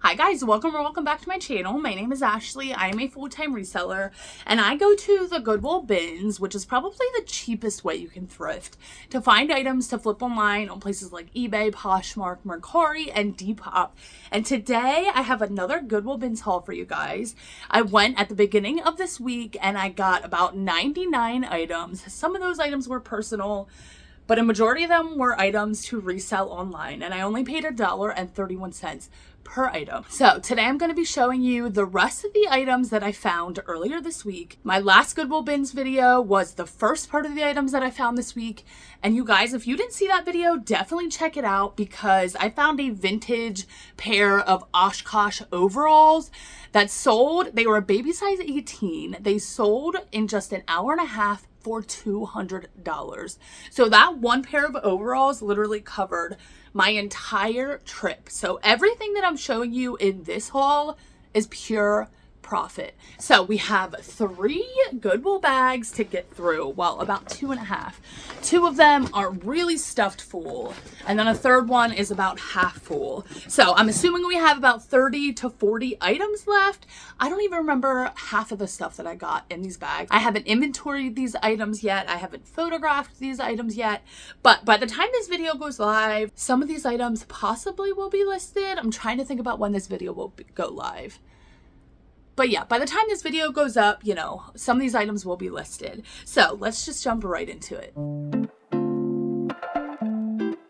Hi guys, welcome or welcome back to my channel. My name is Ashley. I am a full-time reseller and I go to the Goodwill Bins, which is probably the cheapest way you can thrift to find items to flip online on places like eBay, Poshmark, Mercari, and Depop. And today I have another Goodwill Bins haul for you guys. I went at the beginning of this week and I got about 99 items. Some of those items were personal, but a majority of them were items to resell online, and I only paid $1.31 per item. So today I'm going to be showing you the rest of the items that I found earlier this week. My last Goodwill Bins video was the first part of the items that I found this week. And you guys, if you didn't see that video, definitely check it out because I found a vintage pair of Oshkosh overalls that sold. They were a baby size 18. They sold in just an hour and a half for $200. So that one pair of overalls literally covered my entire trip. So everything that I'm showing you in this haul is pure profit. So we have 3 Goodwill bags to get through. Well, about 2.5. 2 of them are really stuffed full, and then a third one is about half full. So I'm assuming we have about 30 to 40 items left. I don't even remember half of the stuff that I got in these bags. I haven't inventoried these items yet. I haven't photographed these items yet. But by the time this video goes live, some of these items possibly will be listed. I'm trying to think about when this video will go live. But yeah, by the time this video goes up, you know, some of these items will be listed. So let's just jump right into it.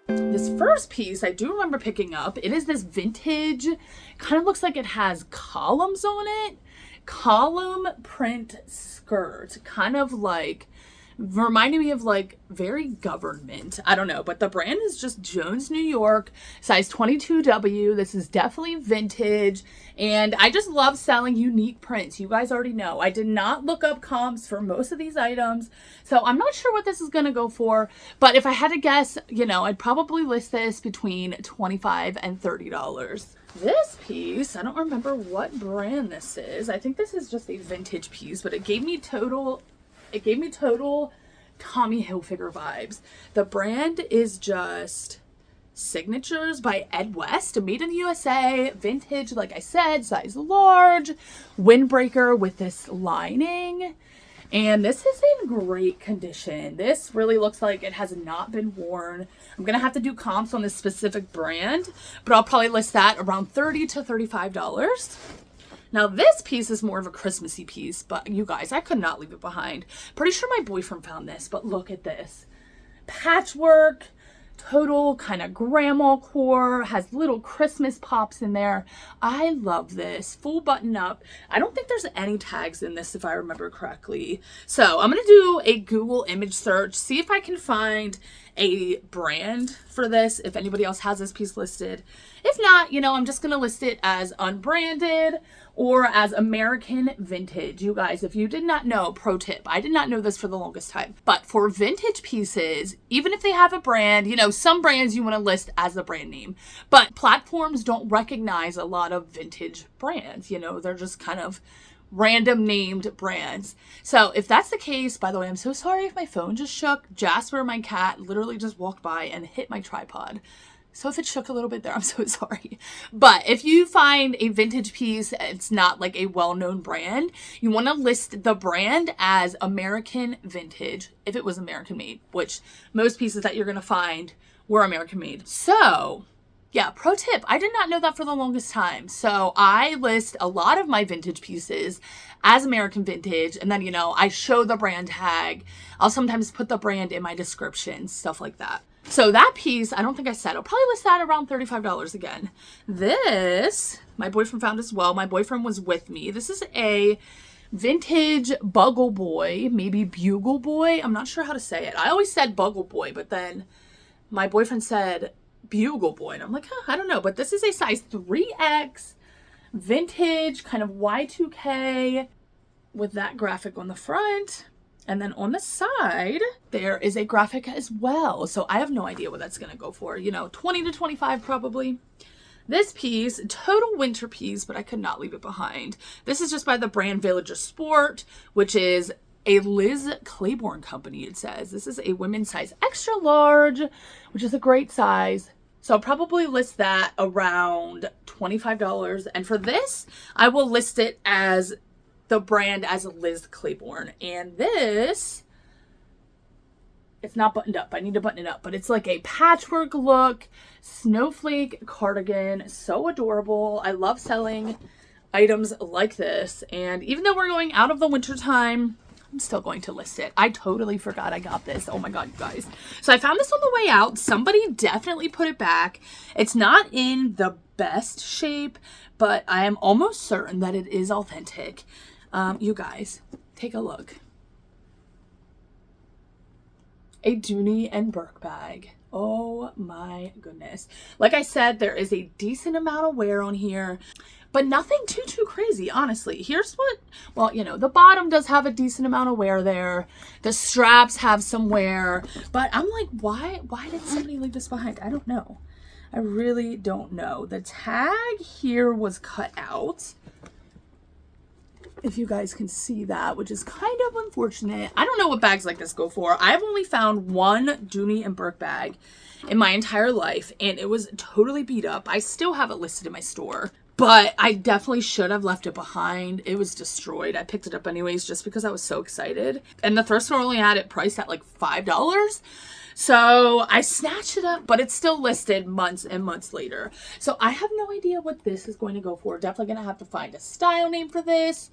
This first piece I do remember picking up. It is this vintage, kind of looks like it has columns on it. Column print skirt, kind of like, reminded me of like very government. I don't know, but the brand is just Jones, New York, size 22W. This is definitely vintage, and I just love selling unique prints. You guys already know I did not look up comps for most of these items, so I'm not sure what this is gonna go for, but if I had to guess, you know, I'd probably list this between $25 and $30. This piece, I don't remember what brand this is. I think this is just a vintage piece, but it gave me total Tommy Hilfiger vibes. The brand is just Signatures by Ed West, made in the USA, vintage, like I said, size large, windbreaker with this lining. And this is in great condition. This really looks like it has not been worn. I'm gonna have to do comps on this specific brand, but I'll probably list that around $30 to $35. Now this piece is more of a Christmassy piece, but you guys, I could not leave it behind. Pretty sure my boyfriend found this, but look at this. Patchwork, total kind of grandma core, has little Christmas pops in there. I love this. Full button up. I don't think there's any tags in this if I remember correctly. So I'm going to do a Google image search, see if I can find a brand for this, if anybody else has this piece listed. If not, you know, I'm just going to list it as unbranded or as American vintage. You guys, if you did not know, pro tip, I did not know this for the longest time, but for vintage pieces, even if they have a brand, you know, some brands you want to list as the brand name, but platforms don't recognize a lot of vintage brands. You know, they're just kind of random named brands. So if that's the case, by the way, I'm so sorry if my phone just shook. Jasper, my cat, literally just walked by and hit my tripod. So if it shook a little bit there, I'm so sorry. But if you find a vintage piece, it's not like a well-known brand, you want to list the brand as American vintage if it was American made, which most pieces that you're going to find were American made. So yeah, pro tip, I did not know that for the longest time. So I list a lot of my vintage pieces as American vintage, and then, you know, I show the brand tag. I'll sometimes put the brand in my description, stuff like that. So that piece, I don't think I said, I'll probably list that around $35 again. This, my boyfriend found as well. My boyfriend was with me. This is a vintage Bugle Boy, maybe Bugle Boy. I'm not sure how to say it. I always said Bugle Boy, but then my boyfriend said Bugle Boy, and I'm like, huh, I don't know. But this is a size 3X, vintage, kind of Y2K, with that graphic on the front. And then on the side, there is a graphic as well. So I have no idea what that's going to go for. You know, 20 to 25 probably. This piece, total winter piece, but I could not leave it behind. This is just by the brand Villager Sport, which is a Liz Claiborne company, it says. This is a women's size extra large, which is a great size. So I'll probably list that around $25. And for this, I will list it as the brand as Liz Claiborne. And this, it's not buttoned up. I need to button it up. But it's like a patchwork look, snowflake cardigan. So adorable. I love selling items like this. And even though we're going out of the winter time, I'm still going to list it. I totally forgot I got this. Oh my God, you guys. So I found this on the way out. Somebody definitely put it back. It's not in the best shape, but I am almost certain that it is authentic. You guys, take a look. A Dooney and Burke bag. Oh my goodness. Like I said, there is a decent amount of wear on here, but nothing too crazy, honestly. Here's what, well, you know, the bottom does have a decent amount of wear there. The straps have some wear, but I'm like, why did somebody leave this behind? I don't know. I really don't know. The tag here was cut out, if you guys can see that, which is kind of unfortunate. I don't know what bags like this go for. I've only found one Dooney and Burke bag in my entire life, and it was totally beat up. I still have it listed in my store, but I definitely should have left it behind. It was destroyed. I picked it up anyways just because I was so excited. And the thrift store only had it priced at like $5. So I snatched it up, but it's still listed months and months later. So I have no idea what this is going to go for. Definitely going to have to find a style name for this.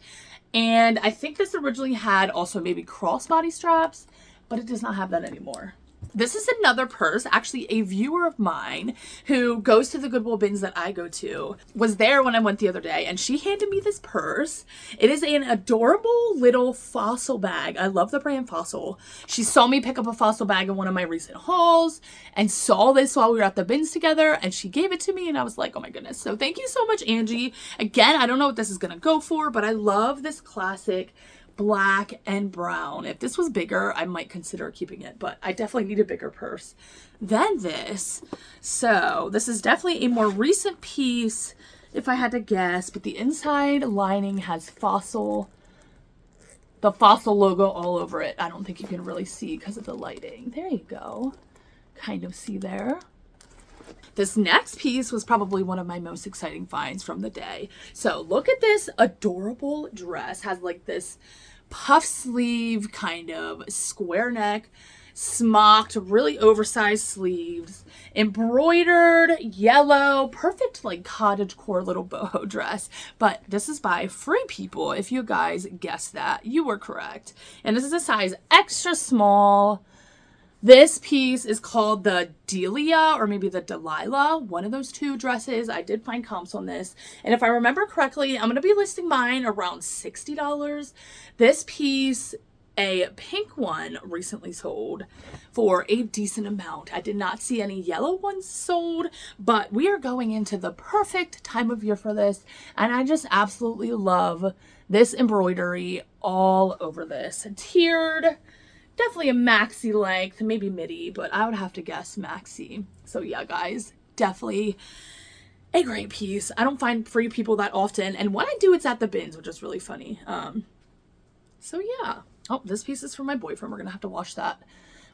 And I think this originally had also maybe crossbody straps, but it does not have that anymore. This is another purse. Actually, a viewer of mine who goes to the Goodwill Bins that I go to was there when I went the other day, and she handed me this purse. It is an adorable little Fossil bag. I love the brand Fossil. She saw me pick up a Fossil bag in one of my recent hauls and saw this while we were at the bins together, and she gave it to me, and I was like, oh my goodness. So thank you so much, Angie. Again, I don't know what this is going to go for, but I love this classic black and brown. If this was bigger, I might consider keeping it, but I definitely need a bigger purse than this. So this is definitely a more recent piece if I had to guess, but the inside lining has Fossil, the Fossil logo all over it. I don't think you can really see because of the lighting. There you go. Kind of see there. This next piece was probably one of my most exciting finds from the day. So look at this adorable dress. Has like this puff sleeve, kind of square neck, smocked, really oversized sleeves, embroidered yellow, perfect like cottagecore little boho dress. But this is by Free People. If you guys guessed that, you were correct. And this is a size extra small. This piece is called the Delia or maybe the Delilah, one of those two dresses. I did find comps on this. And if I remember correctly, I'm going to be listing mine around $60. This piece, a pink one, recently sold for a decent amount. I did not see any yellow ones sold, but we are going into the perfect time of year for this. And I just absolutely love this embroidery all over this. Tiered. Definitely a maxi length, maybe midi, but I would have to guess maxi. So yeah, guys, definitely a great piece. I don't find Free People that often, and when I do, it's at the bins, which is really funny. So yeah. Oh, this piece is for my boyfriend. We're gonna have to wash that,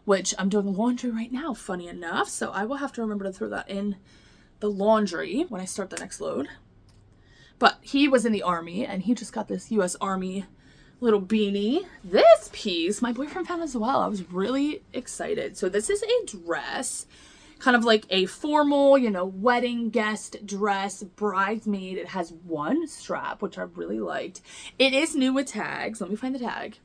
which I'm doing laundry right now, funny enough. So I will have to remember to throw that in the laundry when I start the next load. But he was in the Army, and he just got this U.S. Army little beanie. This piece my boyfriend found as well. I was really excited. So this is a dress, kind of like a formal, you know, wedding guest dress, bridesmaid. It has one strap, which I really liked. It is new with tags. Let me find the tag.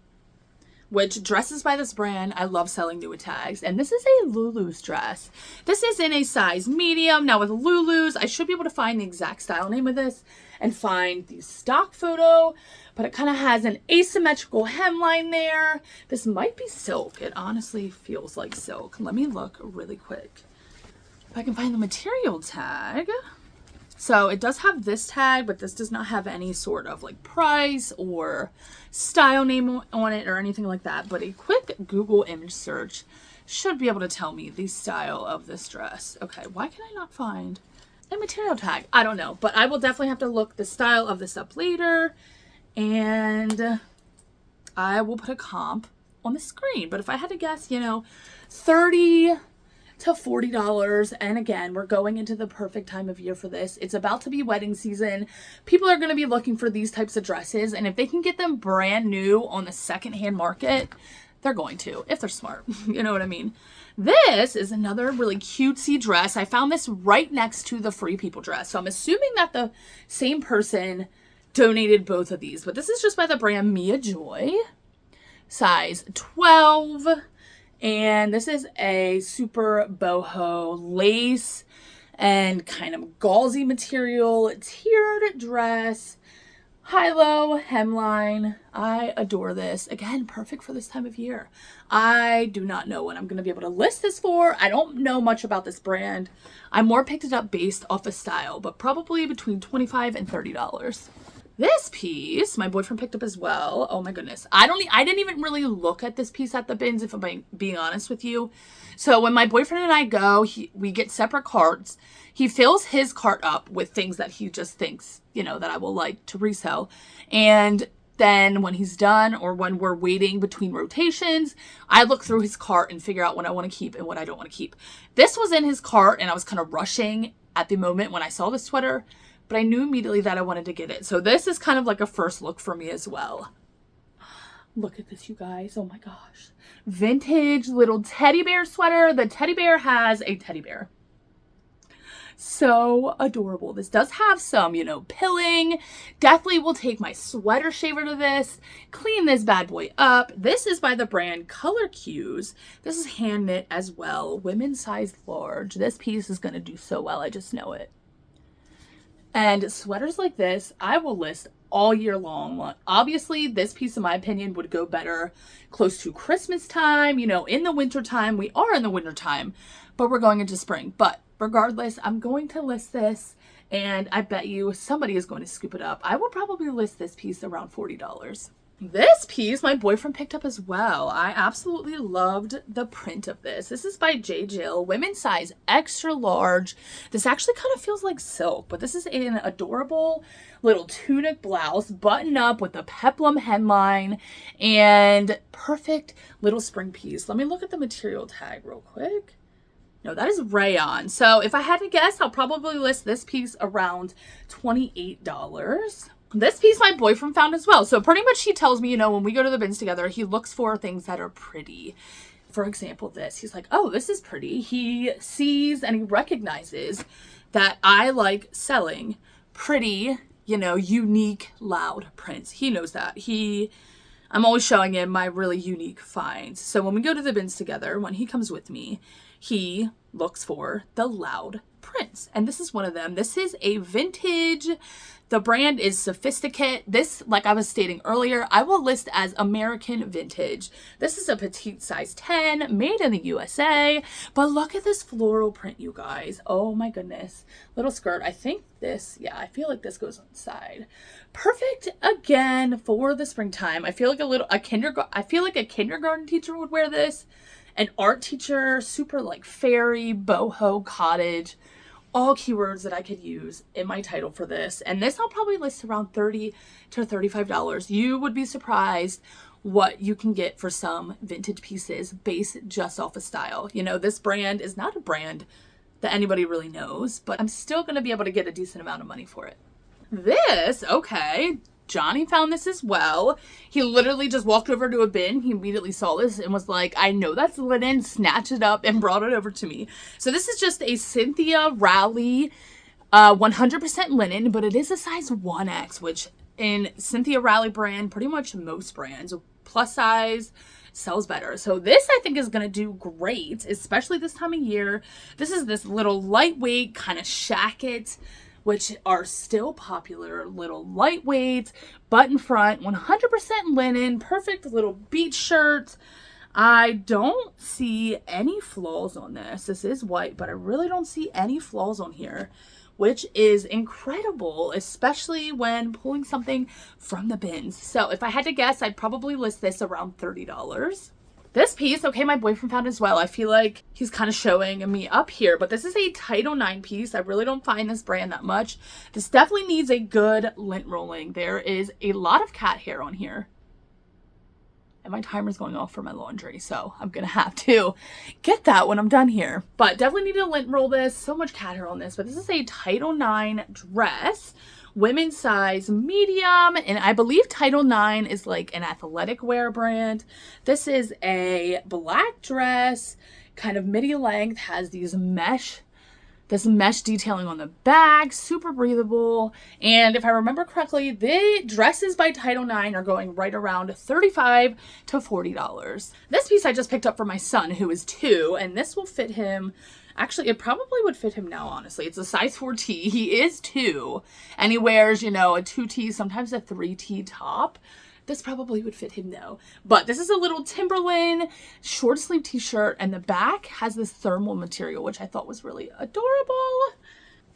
Which dresses by this brand, I love selling new with tags. And this is a Lulu's dress. This is in a size medium. Now with Lulu's, I should be able to find the exact style name of this and find the stock photo, but it kind of has an asymmetrical hemline there. This might be silk. It honestly feels like silk. Let me look really quick if I can find the material tag. So it does have this tag, but this does not have any sort of like price or style name on it or anything like that. But a quick Google image search should be able to tell me the style of this dress. Okay, why can I not find a material tag? I don't know, but I will definitely have to look the style of this up later, and I will put a comp on the screen. But if I had to guess, you know, 30 to $40. And again, we're going into the perfect time of year for this. It's about to be wedding season. People are going to be looking for these types of dresses. And if they can get them brand new on the secondhand market, they're going to, if they're smart. You know what I mean? This is another really cutesy dress. I found this right next to the Free People dress. So I'm assuming that the same person donated both of these. But this is just by the brand Mia Joy. Size 12. And this is a super boho lace and kind of gauzy material tiered dress. High-low hemline. I adore this. Again, perfect for this time of year. I do not know what I'm going to be able to list this for. I don't know much about this brand. I more picked it up based off of style, but probably between $25 and $30. This piece, my boyfriend picked up as well. Oh my goodness. I didn't even really look at this piece at the bins, if I'm being honest with you. So when my boyfriend and I go, we get separate carts. He fills his cart up with things that he just thinks, you know, that I will like to resell. And then when he's done, or when we're waiting between rotations, I look through his cart and figure out what I want to keep and what I don't want to keep. This was in his cart and I was kind of rushing at the moment when I saw the sweater, but I knew immediately that I wanted to get it. So this is kind of like a first look for me as well. Look at this, you guys. Oh my gosh. Vintage little teddy bear sweater. The teddy bear has a teddy bear. So adorable. This does have some, you know, pilling. Definitely will take my sweater shaver to this. Clean this bad boy up. This is by the brand Color Cues. This is hand knit as well. Women's size large. This piece is going to do so well. I just know it. And sweaters like this, I will list all year long. Obviously, this piece, in my opinion, would go better close to Christmas time, you know, in the winter time. We are in the winter time, but we're going into spring. But regardless, I'm going to list this, and I bet you somebody is going to scoop it up. I will probably list this piece around $40. This piece, my boyfriend picked up as well. I absolutely loved the print of this. This is by J. Jill, women's size extra large. This actually kind of feels like silk, but this is an adorable little tunic blouse, button up with a peplum hemline, and perfect little spring piece. Let me look at the material tag real quick. No, that is rayon. So if I had to guess, I'll probably list this piece around $28. This piece my boyfriend found as well. So pretty much he tells me, you know, when we go to the bins together, he looks for things that are pretty. For example, this. He's like, oh, this is pretty. He sees and he recognizes that I like selling pretty, you know, unique, loud prints. He knows that. I'm always showing him my really unique finds. So when we go to the bins together, when he comes with me, he looks for the loud prints. And this is one of them. This is a vintage. The brand is Sophisticate. This, like I was stating earlier, I will list as American vintage. This is a petite size 10, made in the USA. But look at this floral print, you guys. Oh my goodness. Little skirt. I think this, yeah, I feel like this goes on the side. Perfect again for the springtime. I feel like a kindergarten teacher would wear this. An art teacher, super like fairy, boho, cottage. All keywords that I could use in my title for this. And this I'll probably list around $30 to $35. You would be surprised what you can get for some vintage pieces based just off of style. You know, this brand is not a brand that anybody really knows, but I'm still going to be able to get a decent amount of money for it. This, okay, Johnny found this as well. He literally just walked over to a bin. He immediately saw this and was like, I know that's linen, snatched it up and brought it over to me. So this is just a Cynthia Rowley 100% linen, but it is a size 1X, which in Cynthia Rowley brand, pretty much most brands, plus size sells better. So this I think is going to do great, especially this time of year. This is this little lightweight kind of shacket, which are still popular, little lightweight, button front, 100% linen, perfect little beach shirt. I don't see any flaws on this. This is white, but I really don't see any flaws on here, which is incredible, especially when pulling something from the bins. So if I had to guess, I'd probably list this around $30. This piece, okay, my boyfriend found as well. I feel like he's kind of showing me up here, but this is a Title IX piece. I really don't find this brand that much. This definitely needs a good lint rolling. There is a lot of cat hair on here. And my timer's going off for my laundry, so I'm gonna have to get that when I'm done here. But definitely need to lint roll this. So much cat hair on this. But this is a Title IX dress, women's size medium, and I believe Title IX is like an athletic wear brand. This is a black dress, kind of midi length, has this mesh detailing on the back, super breathable. And if I remember correctly, the dresses by Title IX are going right around $35 to $40. This piece I just picked up for my son, who is 2, and this will fit him. Actually, it probably would fit him now, honestly. It's a size 4T. He is 2, and he wears, a 2T, sometimes a 3T top. This probably would fit him though. But this is a little Timberland short sleeve t-shirt, and the back has this thermal material, which I thought was really adorable.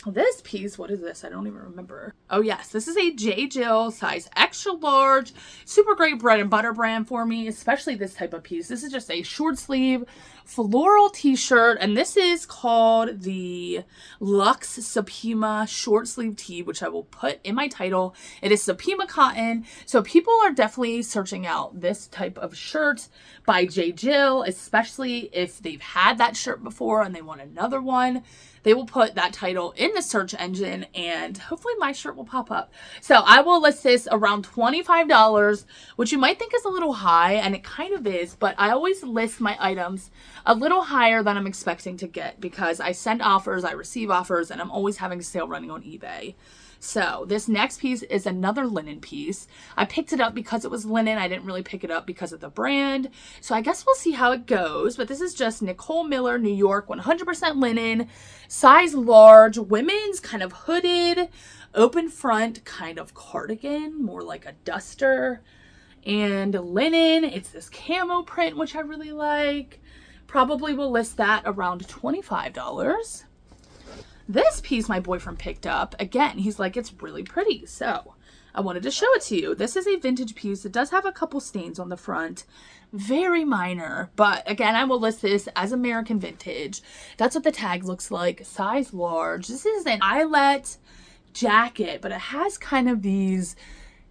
This piece, what is this? I don't even remember. Oh yes, this is a J. Jill size extra large, super great bread and butter brand for me, especially this type of piece. This is just a short sleeve floral t-shirt, and this is called the Luxe Supima short sleeve tee, which I will put in my title. It is Supima cotton, so people are definitely searching out this type of shirt by J. Jill, especially if they've had that shirt before and they want another one. They will put that title in the search engine, and hopefully my shirt will pop up. So I will list this around $25, which you might think is a little high, and it kind of is, but I always list my items a little higher than I'm expecting to get because I send offers, I receive offers, and I'm always having a sale running on eBay. So this next piece is another linen piece. I picked it up because it was linen. I didn't really pick it up because of the brand. So I guess we'll see how it goes. But this is just Nicole Miller, New York, 100% linen, size large, women's kind of hooded, open front kind of cardigan, more like a duster. And linen, it's this camo print, which I really like. Probably will list that around $25. This piece my boyfriend picked up, again, he's like, it's really pretty. So I wanted to show it to you. This is a vintage piece. It does have a couple stains on the front, very minor, but again, I will list this as American vintage. That's what the tag looks like, size large. This is an eyelet jacket, but it has kind of these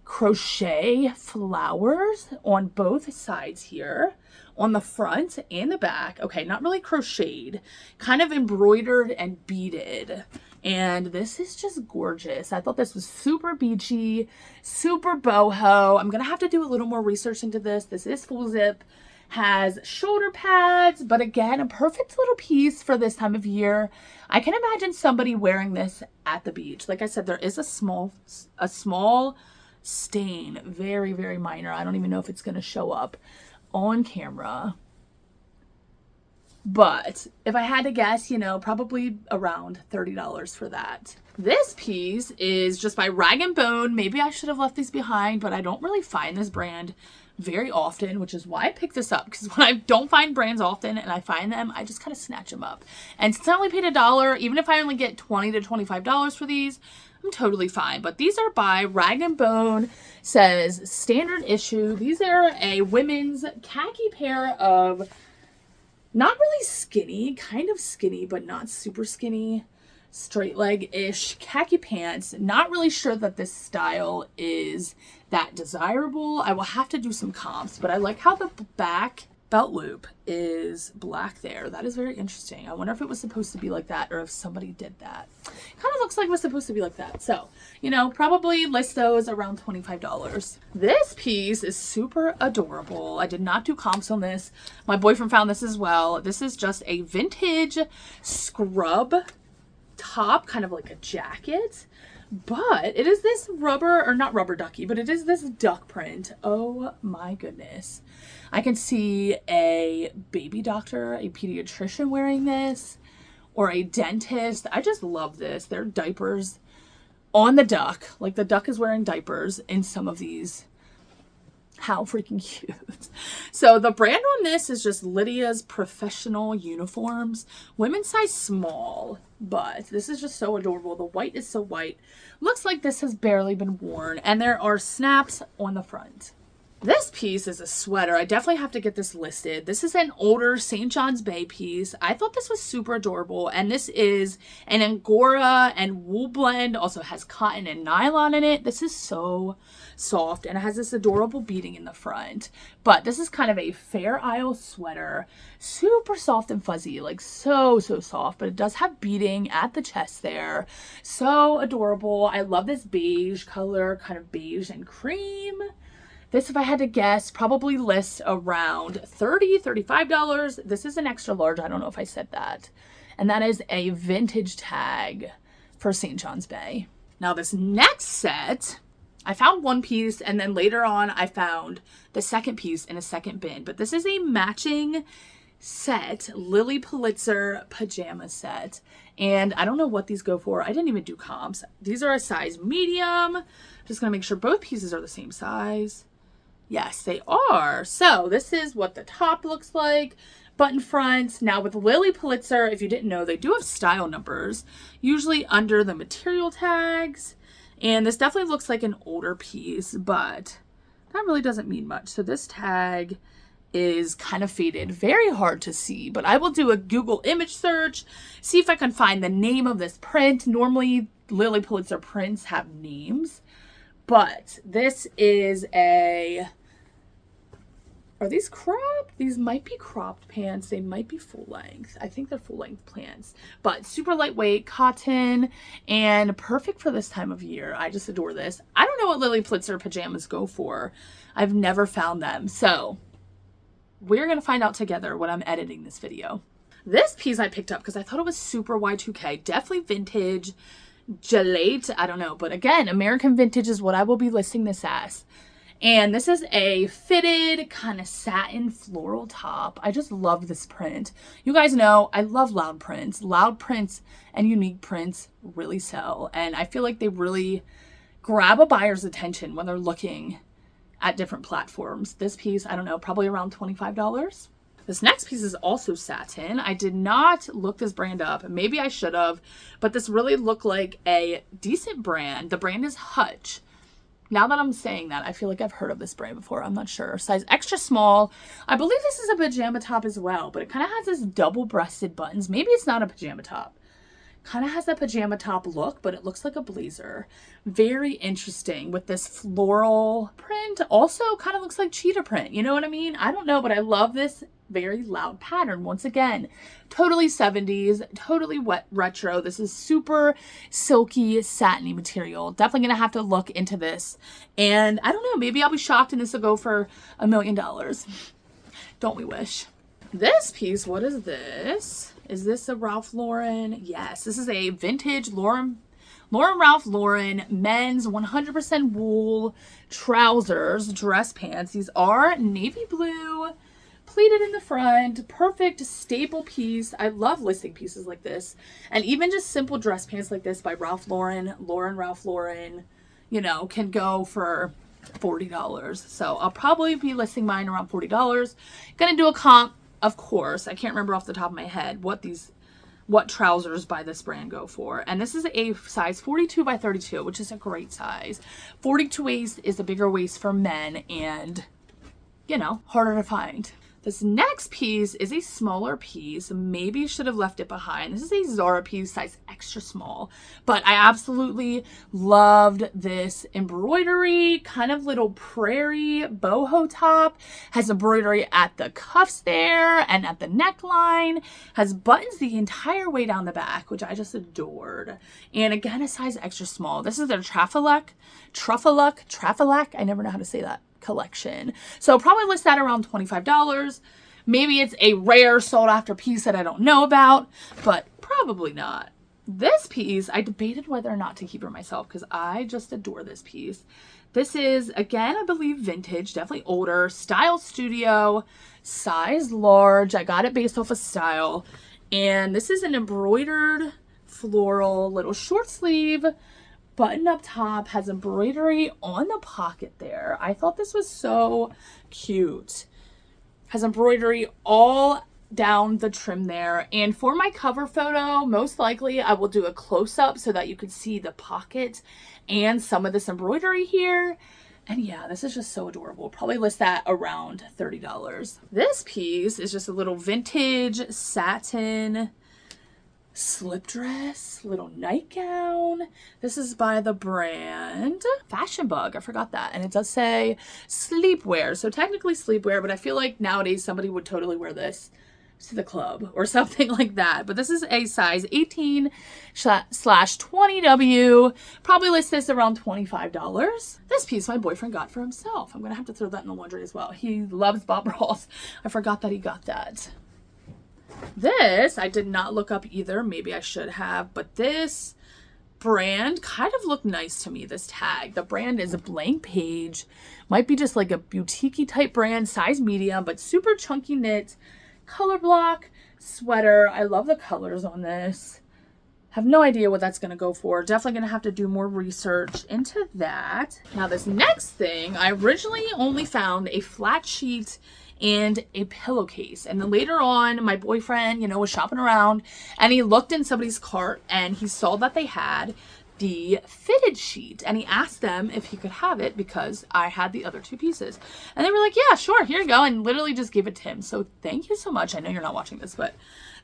crochet flowers on both sides here, on the front and the back. Okay, not really crocheted, kind of embroidered and beaded. And this is just gorgeous. I thought this was super beachy, super boho. I'm gonna have to do a little more research into this. This is full zip, has shoulder pads, but again, a perfect little piece for this time of year. I can imagine somebody wearing this at the beach. Like I said, there is a small stain, very, very minor. I don't even know if it's gonna show up on camera, but if I had to guess, probably around $30 for that. This piece is just by Rag & Bone. Maybe I should have left these behind, but I don't really find this brand very often, which is why I picked this up, because when I don't find brands often and I find them, I just kind of snatch them up. And since I only paid $1, even if I only get $20 to $25 for these, I'm totally fine. But these are by Rag & Bone, says standard issue. These are a women's khaki pair of not really skinny, kind of skinny, but not super skinny, straight leg-ish khaki pants. Not really sure that this style is that desirable. I will have to do some comps, but I like how the back belt loop is black there. That is very interesting. I wonder if it was supposed to be like that or if somebody did that. Kind of looks like it was supposed to be like that. So, probably list those around $25. This piece is super adorable. I did not do comps on this. My boyfriend found this as well. This is just a vintage scrub top, kind of like a jacket. But it is this rubber, or not rubber ducky, but it is this duck print. Oh my goodness. I can see a baby doctor, a pediatrician wearing this, or a dentist. I just love this. There are diapers on the duck. Like the duck is wearing diapers in some of these. How freaking cute. So the brand on this is just Lydia's Professional Uniforms. Women's size small, but this is just so adorable. The white is so white. Looks like this has barely been worn, and there are snaps on the front. This piece is a sweater. I definitely have to get this listed. This is an older St. John's Bay piece. I thought this was super adorable. And this is an Angora and wool blend. Also has cotton and nylon in it. This is so soft. And it has this adorable beading in the front. But this is kind of a Fair Isle sweater. Super soft and fuzzy. Like so soft. But it does have beading at the chest there. So adorable. I love this beige color. Kind of beige and cream. This, if I had to guess, probably lists around $30, $35. This is an extra large. I don't know if I said that. And that is a vintage tag for St. John's Bay. Now this next set, I found one piece and then later on I found the second piece in a second bin. But this is a matching set, Lily Pulitzer pajama set. And I don't know what these go for. I didn't even do comps. These are a size medium. Just gonna make sure both pieces are the same size. Yes, they are. So this is what the top looks like. Button fronts. Now with Lily Pulitzer, if you didn't know, they do have style numbers, usually under the material tags. And this definitely looks like an older piece, but that really doesn't mean much. So this tag is kind of faded, very hard to see, but I will do a Google image search, see if I can find the name of this print. Normally Lily Pulitzer prints have names, but this is are these cropped? These might be cropped pants. They might be full length. I think they're full length pants, but super lightweight cotton and perfect for this time of year. I just adore this. I don't know what Lily Pulitzer pajamas go for. I've never found them. So we're going to find out together when I'm editing this video. This piece I picked up because I thought it was super Y2K, definitely vintage, gelate, I don't know. But again, American vintage is what I will be listing this as. And this is a fitted kind of satin floral top. I just love this print. You guys know I love loud prints. Loud prints and unique prints really sell. And I feel like they really grab a buyer's attention when they're looking at different platforms. This piece, I don't know, probably around $25. This next piece is also satin. I did not look this brand up. Maybe I should have, but this really looked like a decent brand. The brand is Hutch. Now that I'm saying that, I feel like I've heard of this brand before. I'm not sure. Size extra small. I believe this is a pajama top as well, but it kind of has this double-breasted buttons. Maybe it's not a pajama top. Kind of has that pajama top look, but it looks like a blazer. Very interesting with this floral print. Also kind of looks like cheetah print. You know what I mean? I don't know, but I love this very loud pattern. Once again, totally 70s, totally wet retro. This is super silky, satiny material. Definitely gonna have to look into this. And I don't know, maybe I'll be shocked and this will go for $1 million. Don't we wish? This piece, what is this? Is this a Ralph Lauren? Yes, this is a vintage Ralph Lauren men's 100% wool trousers, dress pants. These are navy blue, pleated in the front, perfect staple piece. I love listing pieces like this. And even just simple dress pants like this by Ralph Lauren, Ralph Lauren, you know, can go for $40. So I'll probably be listing mine around $40. Gonna do a comp, of course. I can't remember off the top of my head what trousers by this brand go for. And this is a size 42 by 32, which is a great size. 42 waist is a bigger waist for men and, you know, harder to find. This next piece is a smaller piece. Maybe should have left it behind. This is a Zara piece, size extra small. But I absolutely loved this embroidery, kind of little prairie boho top. Has embroidery at the cuffs there and at the neckline. Has buttons the entire way down the back, which I just adored. And again, a size extra small. This is their Trafalac, I never know how to say that, collection. So probably list that around $25. Maybe it's a rare sought after piece that I don't know about, but probably not. This piece, I debated whether or not to keep for myself because I just adore this piece. This is, again, I believe vintage, definitely older, Style Studio, size large. I got it based off of Style. And this is an embroidered floral little short sleeve button up top, has embroidery on the pocket there. I thought this was so cute. Has embroidery all down the trim there. And for my cover photo, most likely I will do a close-up so that you can see the pocket and some of this embroidery here. And yeah, this is just so adorable. Probably list that around $30. This piece is just a little vintage satin slip dress, little nightgown. This is by the brand Fashion Bug. I forgot that. And it does say sleepwear. So technically sleepwear, but I feel like nowadays somebody would totally wear this to the club or something like that. But this is a size 18/20W. Probably list this around $25. This piece my boyfriend got for himself. I'm gonna have to throw that in the laundry as well. He loves Bob Ross. I forgot that he got that. This I did not look up either. Maybe I should have, but this brand kind of looked nice to me. This tag, the brand is a Blank Page. Might be just like a boutique-y type brand, size medium, but super chunky knit. Color block sweater. I love the colors on this. Have no idea what that's going to go for. Definitely going to have to do more research into that. Now this next thing, I originally only found a flat sheet and a pillowcase. And then later on, my boyfriend, was shopping around and he looked in somebody's cart and he saw that they had the fitted sheet and he asked them if he could have it because I had the other two pieces. And they were like, yeah, sure, here you go. And literally just gave it to him. So thank you so much. I know you're not watching this, but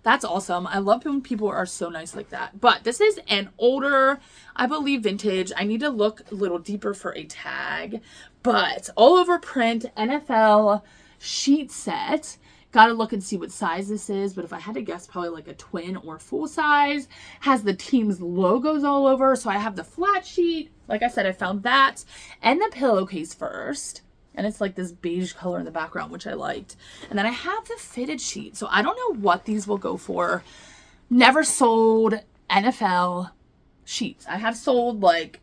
that's awesome. I love when people are so nice like that. But this is an older, I believe, vintage. I need to look a little deeper for a tag, but all over print NFL sheet set. Gotta look and see what size this is, but if I had to guess, probably like a twin or full size. Has the team's logos all over, so I have the flat sheet. Like I said, I found that and the pillowcase first, and it's like this beige color in the background, which I liked. And then I have the fitted sheet, so I don't know what these will go for. Never sold NFL sheets. I have sold like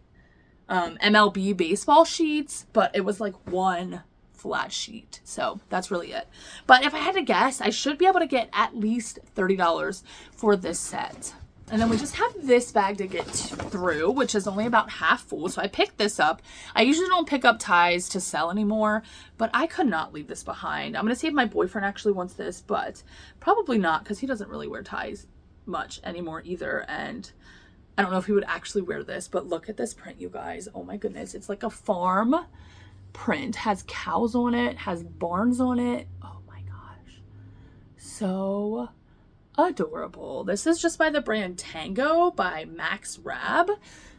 MLB baseball sheets, but it was like one flat sheet. So that's really it. But if I had to guess, I should be able to get at least $30 for this set. And then we just have this bag to get through, which is only about half full. So I picked this up. I usually don't pick up ties to sell anymore, but I could not leave this behind. I'm going to see if my boyfriend actually wants this, but probably not because he doesn't really wear ties much anymore either. And I don't know if he would actually wear this, but look at this print, you guys. Oh my goodness. It's like a farm print, has cows on it, has barns on it. Oh my gosh, so adorable. This is just by the brand Tango by Max Rab.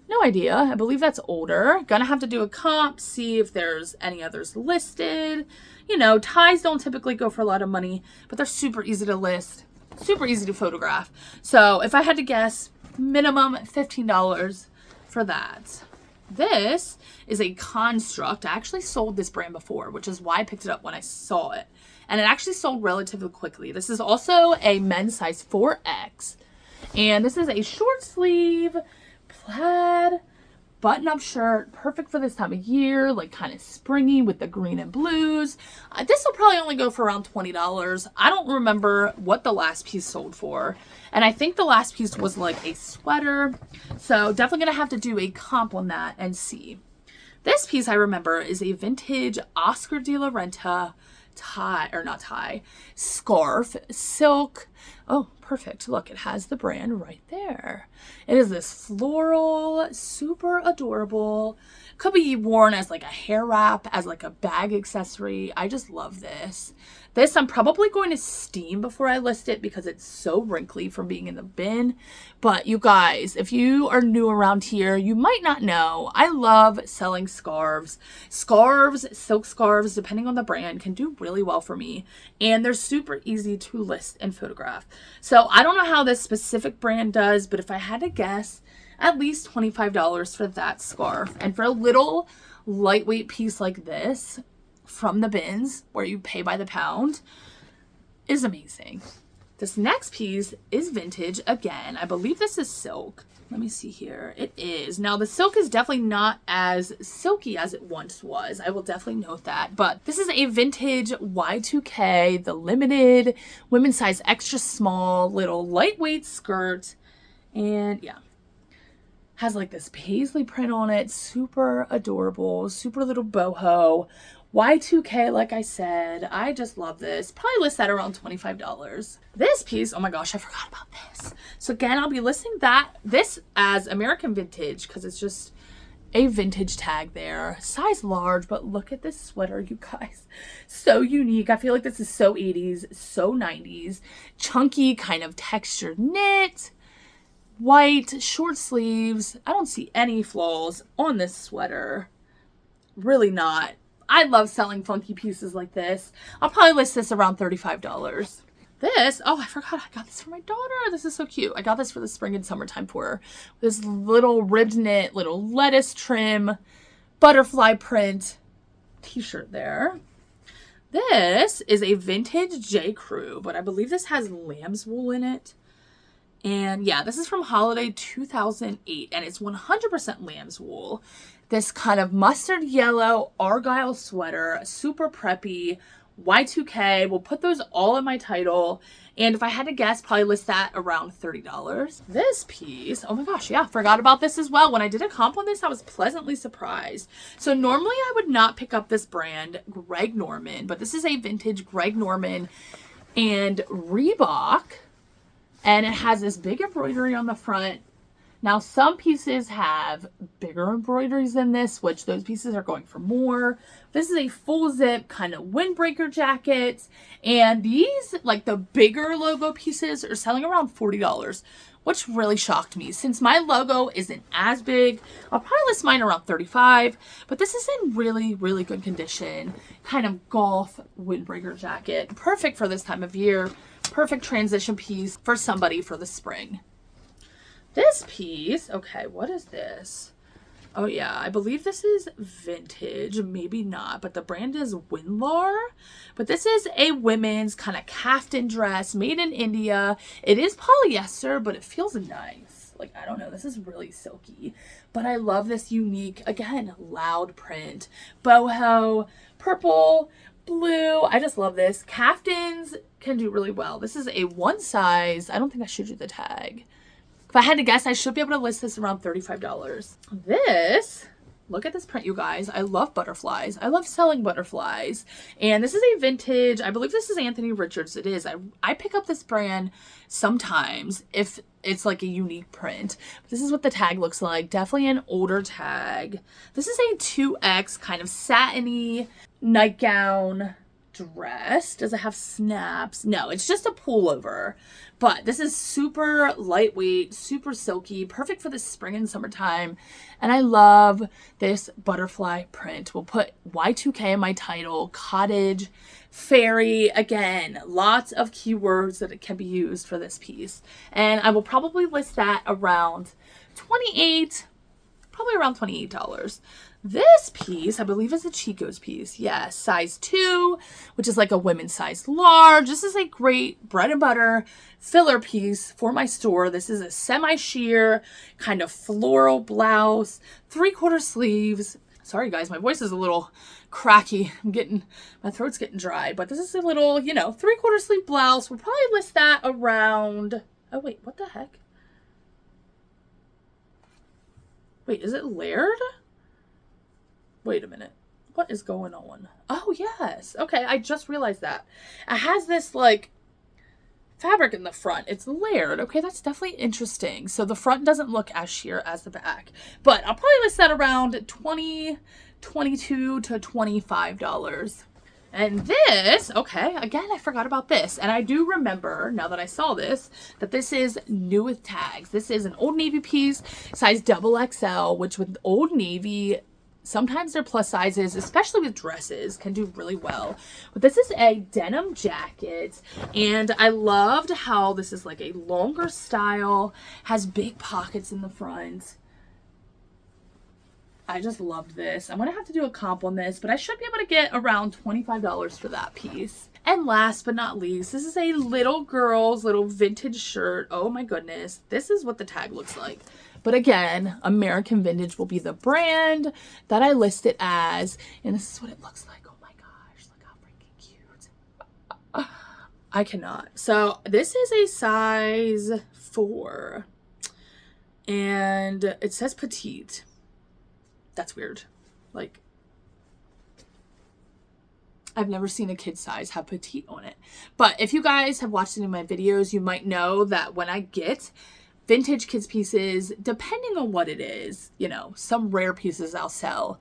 No idea. I believe that's older. Gonna have to do a comp, see if there's any others listed. Ties don't typically go for a lot of money, but they're super easy to list, super easy to photograph. So if I had to guess, minimum $15 for that. This is a Construct. I actually sold this brand before, which is why I picked it up when I saw it. And it actually sold relatively quickly. This is also a men's size 4X. And this is a short sleeve plaid button-up shirt. Perfect for this time of year, like kind of springy with the green and blues. This will probably only go for around $20. I don't remember what the last piece sold for. And I think the last piece was like a sweater. So definitely going to have to do a comp on that and see. This piece I remember is a vintage Oscar de la Renta scarf, silk. Oh, perfect. Look, it has the brand right there. It is this floral, super adorable. Could be worn as like a hair wrap, as like a bag accessory. I just love this. This I'm probably going to steam before I list it because it's so wrinkly from being in the bin. But you guys, if you are new around here, you might not know, I love selling scarves. Scarves, silk scarves, depending on the brand, can do really well for me. And they're super easy to list and photograph. So I don't know how this specific brand does, but if I had to guess, at least $25 for that scarf. And for a little lightweight piece like this from the bins where you pay by the pound is amazing. This next piece is vintage again. I believe this is silk. Let me see here. It is. Now the silk is definitely not as silky as it once was. I will definitely note that. But this is a vintage Y2K, the limited women's size extra small little lightweight skirt. And yeah, has like this paisley print on it. Super adorable, super little boho. Y2K, like I said, I just love this. Probably list that around $25. This piece, oh my gosh, I forgot about this. So again, I'll be listing this as American vintage because it's just a vintage tag there, size large, but look at this sweater, you guys. So unique. I feel like this is so 80s, so 90s. Chunky kind of textured knit, white, short sleeves. I don't see any flaws on this sweater. Really not. I love selling funky pieces like this. I'll probably list this around $35. This, oh, I forgot I got this for my daughter. This is so cute. I got this for the spring and summertime for her. This little ribbed knit, little lettuce trim, butterfly print t-shirt there. This is a vintage J. Crew, but I believe this has lamb's wool in it. And yeah, this is from holiday 2008, and it's 100% lamb's wool. This kind of mustard yellow argyle sweater, super preppy, Y2K. We'll put those all in my title. And if I had to guess, probably list that around $30. This piece, oh my gosh, yeah, forgot about this as well. When I did a comp on this, I was pleasantly surprised. So normally I would not pick up this brand, Greg Norman, but this is a vintage Greg Norman and Reebok. And it has this big embroidery on the front. Now, some pieces have bigger embroideries than this, which those pieces are going for more. This is a full zip kind of windbreaker jacket. And these, like the bigger logo pieces, are selling around $40, which really shocked me. Since my logo isn't as big, I'll probably list mine around $35. But this is in really, really good condition. Kind of golf windbreaker jacket. Perfect for this time of year. Perfect transition piece for somebody for the spring. This piece, okay, what is this? Oh yeah, I believe this is vintage, maybe not, but the brand is Winlar. But this is a women's kind of kaftan dress made in India. It is polyester, but it feels nice. Like, I don't know, this is really silky. But I love this unique, again, loud print. Boho, purple, blue. I just love this. Kaftans can do really well. This is a one size. I don't think I showed you the tag. If I had to guess, I should be able to list this around $35. This, look at this print, you guys. I love butterflies. I love selling butterflies. And this is a vintage, I believe this is Anthony Richards. It is. I pick up this brand sometimes if it's like a unique print. This is what the tag looks like. Definitely an older tag. This is a 2X kind of satiny nightgown dress. Does it have snaps? No, it's just a pullover. But this is super lightweight, super silky, perfect for the spring and summertime. And I love this butterfly print. We'll put Y2K in my title, cottage, fairy. Again, lots of keywords that it can be used for this piece. And I will probably list that around $28, probably around $28. This piece, I believe, is a Chico's piece. Yes, size 2, which is like a women's size large. This is a great bread and butter filler piece for my store. This is a semi-sheer kind of floral blouse, 3/4 sleeves. Sorry, guys, my voice is a little cracky. My throat's getting dry. But this is a little, 3/4 sleeve blouse. We'll probably list that around, oh, wait, what the heck? Wait, is it layered? Wait a minute. What is going on? Oh, yes. Okay, I just realized that. It has this, like, fabric in the front. It's layered. Okay, that's definitely interesting. So the front doesn't look as sheer as the back. But I'll probably list that around $22 to $25. And this, okay, again, I forgot about this. And I do remember, now that I saw this, that this is new with tags. This is an Old Navy piece, size XXL, which with Old Navy, sometimes their plus sizes, especially with dresses, can do really well. But this is a denim jacket, and I loved how this is like a longer style, has big pockets in the front. I just loved this. I'm going to have to do a comp on this, but I should be able to get around $25 for that piece. And last but not least, this is a little girl's little vintage shirt. Oh my goodness. This is what the tag looks like. But again, American Vintage will be the brand that I list it as. And this is what it looks like. Oh my gosh, look how freaking cute. I cannot. So this is a size 4. And it says petite. That's weird. Like, I've never seen a kid size have petite on it. But if you guys have watched any of my videos, you might know that when I get vintage kids pieces, depending on what it is. You know, some rare pieces I'll sell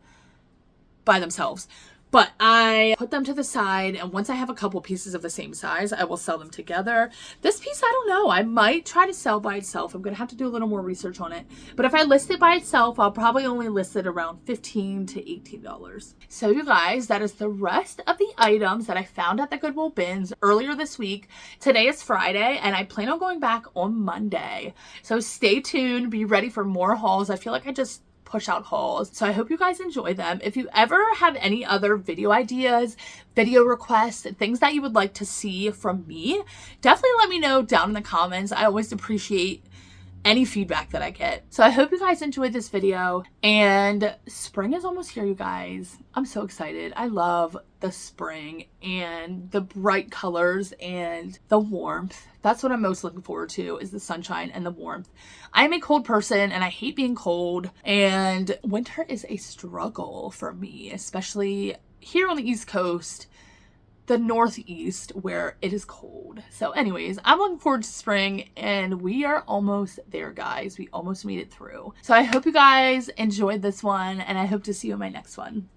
by themselves. But I put them to the side, and once I have a couple pieces of the same size, I will sell them together. This piece, I don't know. I might try to sell by itself. I'm going to have to do a little more research on it. But if I list it by itself, I'll probably only list it around $15 to $18. So you guys, that is the rest of the items that I found at the Goodwill Bins earlier this week. Today is Friday, and I plan on going back on Monday. So stay tuned. Be ready for more hauls. I feel like I just push out hauls. So I hope you guys enjoy them. If you ever have any other video ideas, video requests, things that you would like to see from me, definitely let me know down in the comments. I always appreciate any feedback that I get. So I hope you guys enjoyed this video, and spring is almost here, you guys. I'm so excited. I love the spring and the bright colors and the warmth. That's what I'm most looking forward to, is the sunshine and the warmth. I'm a cold person and I hate being cold, and winter is a struggle for me, especially here on the East Coast, the Northeast, where it is cold. So anyways, I'm looking forward to spring, and we are almost there, guys. We almost made it through. So I hope you guys enjoyed this one, and I hope to see you in my next one.